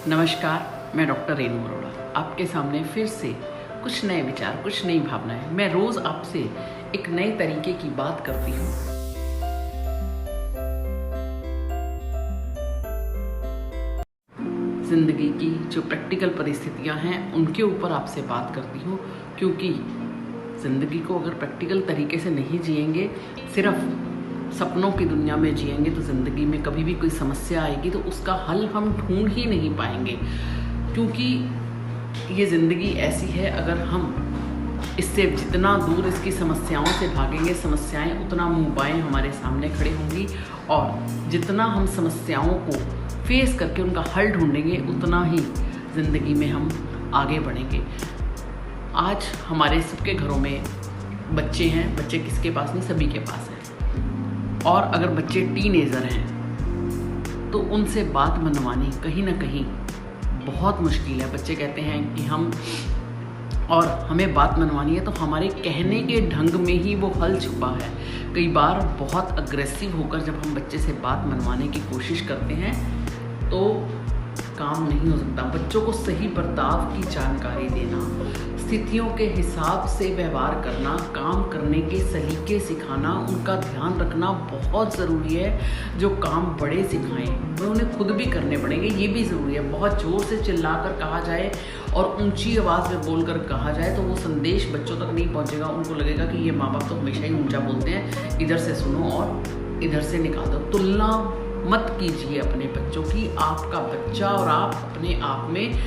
नमस्कार, मैं डॉक्टर रेनू अरोड़ा आपके सामने फिर से कुछ नए विचार, कुछ नई भावनाएं। मैं रोज़ आपसे एक नए तरीके की बात करती हूँ। ज़िंदगी की जो प्रैक्टिकल परिस्थितियाँ हैं उनके ऊपर आपसे बात करती हूँ, क्योंकि ज़िंदगी को अगर प्रैक्टिकल तरीके से नहीं जिएंगे, सिर्फ सपनों की दुनिया में जिएंगे, तो ज़िंदगी में कभी भी कोई समस्या आएगी तो उसका हल हम ढूंढ ही नहीं पाएंगे। क्योंकि ये ज़िंदगी ऐसी है, अगर हम इससे जितना दूर इसकी समस्याओं से भागेंगे, समस्याएं उतना मुँह बाएं हमारे सामने खड़े होंगी, और जितना हम समस्याओं को फेस करके उनका हल ढूंढेंगे उतना ही ज़िंदगी में हम आगे बढ़ेंगे। आज हमारे सबके घरों में बच्चे हैं, बच्चे किसके पास नहीं, सभी के पास हैं। और अगर बच्चे टीनेजर हैं तो उनसे बात मनवानी कहीं ना कहीं बहुत मुश्किल है। बच्चे कहते हैं कि हमें बात मनवानी है, तो हमारे कहने के ढंग में ही वो हल छुपा है। कई बार बहुत अग्रेसिव होकर जब हम बच्चे से बात मनवाने की कोशिश करते हैं तो काम नहीं हो सकता। बच्चों को सही बर्ताव की जानकारी देना, स्थितियों के हिसाब से व्यवहार करना, काम करने के सलीके सिखाना, उनका ध्यान रखना बहुत ज़रूरी है। जो काम बड़े सिखाएं वो उन्हें खुद भी करने पड़ेंगे, ये भी ज़रूरी है। बहुत ज़ोर से चिल्लाकर कहा जाए और ऊंची आवाज़ में बोलकर कहा जाए तो वो संदेश बच्चों तक नहीं पहुंचेगा। उनको लगेगा कि ये माँ बाप तो हमेशा ही ऊंचा बोलते हैं, इधर से सुनो और इधर से निकाल दो। तुलना मत कीजिए अपने बच्चों की। आपका बच्चा और आप अपने आप में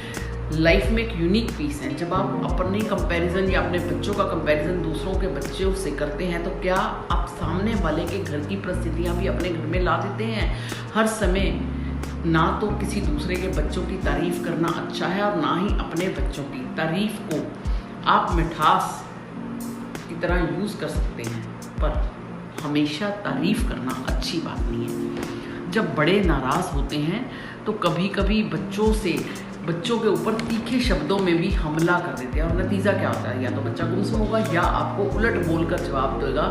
लाइफ में एक यूनिक पीस है। जब आप अपनी कंपैरिजन या अपने बच्चों का कंपैरिजन दूसरों के बच्चों से करते हैं तो क्या आप सामने वाले के घर की परिस्थितियां भी अपने घर में ला देते हैं? हर समय ना तो किसी दूसरे के बच्चों की तारीफ करना अच्छा है और ना ही अपने बच्चों की। तारीफ को आप मिठास की तरह यूज़ कर सकते हैं, पर हमेशा तारीफ करना अच्छी बात नहीं है। जब बड़े नाराज़ होते हैं तो कभी कभी बच्चों के ऊपर तीखे शब्दों में भी हमला कर देते हैं, और नतीजा क्या होता है? या तो बच्चा गुमसुम होगा या आपको उलट बोलकर जवाब देगा,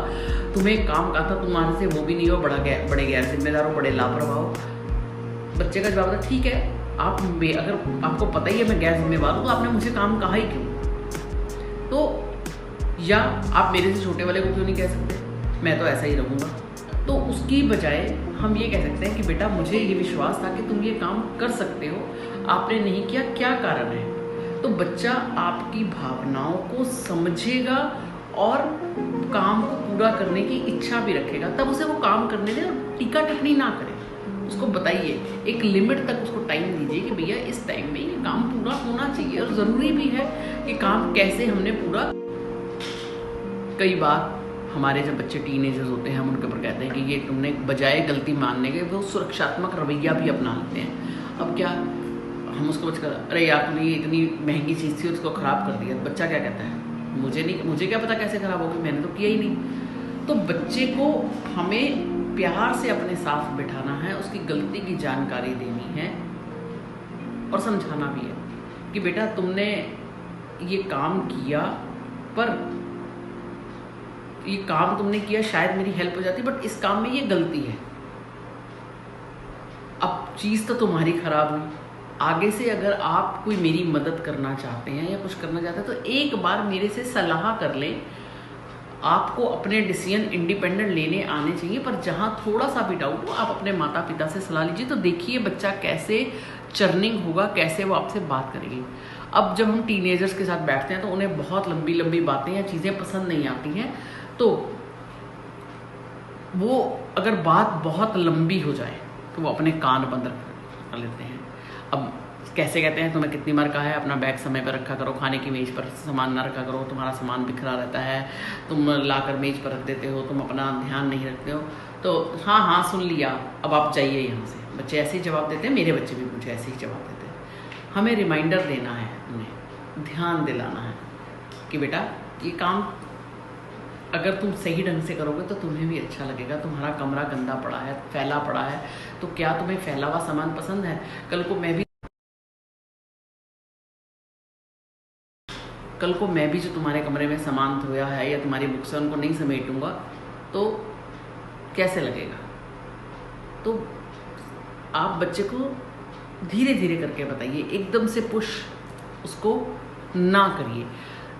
तुम्हें काम कहा था, तुम्हारे से वो भी नहीं हो, बड़े गैर जिम्मेदार हो, बड़े लापरवाह हो। बच्चे का जवाब था, ठीक है, अगर आपको पता ही है मैं गैर जिम्मेवार हूँ तो आपने मुझे काम कहा ही क्यों? तो या आप मेरे से छोटे वाले को क्यों नहीं कह सकते, मैं तो ऐसा ही रहूँगा? तो उसकी बजाय हम ये कह सकते हैं कि बेटा, मुझे ये विश्वास था कि तुम ये काम कर सकते हो, आपने नहीं किया, क्या कारण है? तो बच्चा आपकी भावनाओं को समझेगा और काम को पूरा करने की इच्छा भी रखेगा। तब उसे वो काम करने दें और टीका टिप्पणी ना करें। उसको बताइए, एक लिमिट तक उसको टाइम दीजिए कि भैया इस टाइम में ये काम पूरा होना चाहिए, और ज़रूरी भी है कि काम कैसे हमने पूरा। कई बार हमारे जब बच्चे टीनेजर्स होते हैं, हम उनके ऊपर कहते हैं कि ये तुमने बजाय गलती मानने के वो सुरक्षात्मक रवैया भी अपना लेते हैं। अब क्या हम उसको बचकर, अरे यार तुमने ये इतनी महंगी चीज़ थी उसको ख़राब कर दिया। बच्चा क्या कहता है, मुझे क्या पता कैसे ख़राब होगी, मैंने तो किया ही नहीं। तो बच्चे को हमें प्यार से अपने साथ बिठाना है, उसकी गलती की जानकारी देनी है और समझाना भी है कि बेटा तुमने ये काम किया, पर ये काम तुमने किया, शायद मेरी हेल्प हो जाती, बट इस काम में ये गलती है। अब चीज़ तो तुम्हारी खराब हुई। आगे से अगर आप कोई मेरी मदद करना चाहते हैं या कुछ करना चाहते हैं तो एक बार मेरे से सलाह कर लें। आपको अपने डिसीजन इंडिपेंडेंट लेने आने चाहिए, पर जहाँ थोड़ा सा भी डाउट हो आप अपने माता पिता से सलाह लीजिए। तो देखिए बच्चा कैसे चर्निंग होगा, कैसे वो आपसे बात करेगी। अब जब हम टीनेजर्स के साथ बैठते हैं तो उन्हें बहुत लंबी लंबी बातें या चीज़ें पसंद नहीं आती हैं, तो वो अगर बात बहुत लंबी हो जाए तो वो अपने कान बंद कर लेते हैं। अब कैसे कहते हैं, तुम्हें कितनी बार कहा है अपना बैग समय पर रखा करो, खाने की मेज़ पर सामान ना रखा करो, तुम्हारा सामान बिखरा रहता है, तुम लाकर मेज़ पर रख देते हो, तुम अपना ध्यान नहीं रखते हो। तो हाँ हाँ सुन लिया, अब आप जाइए यहाँ से। बच्चे ऐसे ही जवाब देते हैं, मेरे बच्चे भी मुझे ऐसे ही जवाब देते हैं। हमें रिमाइंडर देना है, उन्हें ध्यान दिलाना है कि बेटा ये काम अगर तुम सही ढंग से करोगे तो तुम्हें भी अच्छा लगेगा। तुम्हारा कमरा गंदा पड़ा है, फैला पड़ा है, तो क्या तुम्हें फैला हुआ सामान पसंद है? कल को मैं भी जो तुम्हारे कमरे में सामान धोया है या तुम्हारी बुक्स है उनको नहीं समेटूंगा तो कैसे लगेगा? तो आप बच्चे को धीरे धीरे करके बताइए, एकदम से पुश उसको ना करिए।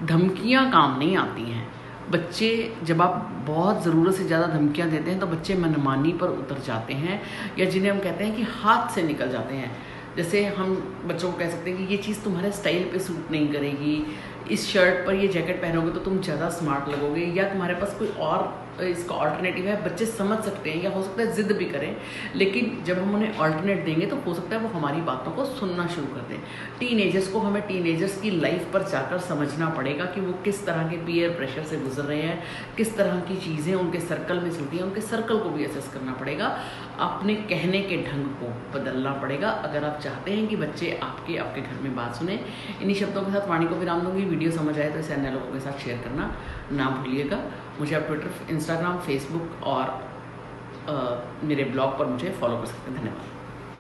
धमकियाँ काम नहीं आती हैं। बच्चे जब आप बहुत ज़रूरत से ज़्यादा धमकियाँ देते हैं तो बच्चे मनमानी पर उतर जाते हैं, या जिन्हें हम कहते हैं कि हाथ से निकल जाते हैं। जैसे हम बच्चों को कह सकते हैं कि ये चीज़ तुम्हारे स्टाइल पे सूट नहीं करेगी, इस शर्ट पर ये जैकेट पहनोगे तो तुम ज़्यादा स्मार्ट लगोगे, या तुम्हारे पास कोई और इसका ऑल्टरनेटिव है। बच्चे समझ सकते हैं या हो सकता है ज़िद भी करें, लेकिन जब हम उन्हें ऑल्टरनेट देंगे तो हो सकता है वो हमारी बातों को सुनना शुरू कर दें। टीनेजर्स को हमें टीनेजर्स की लाइफ पर जाकर समझना पड़ेगा कि वो किस तरह के पीयर प्रेशर से गुजर रहे हैं, किस तरह की चीज़ें उनके सर्कल में चलती हैं। उनके सर्कल को भी असेस करना पड़ेगा, अपने कहने के ढंग को बदलना पड़ेगा अगर आप चाहते हैं कि बच्चे आपके घर में बात सुने। इन्हीं शब्दों के साथ वाणी को विराम दूंगी। वीडियो समझ आए तो इसे अन्य लोगों के साथ शेयर करना ना भूलिएगा। मुझे आप ट्विटर, इंस्टाग्राम, फेसबुक और मेरे ब्लॉग पर मुझे फॉलो कर सकते हैं। धन्यवाद।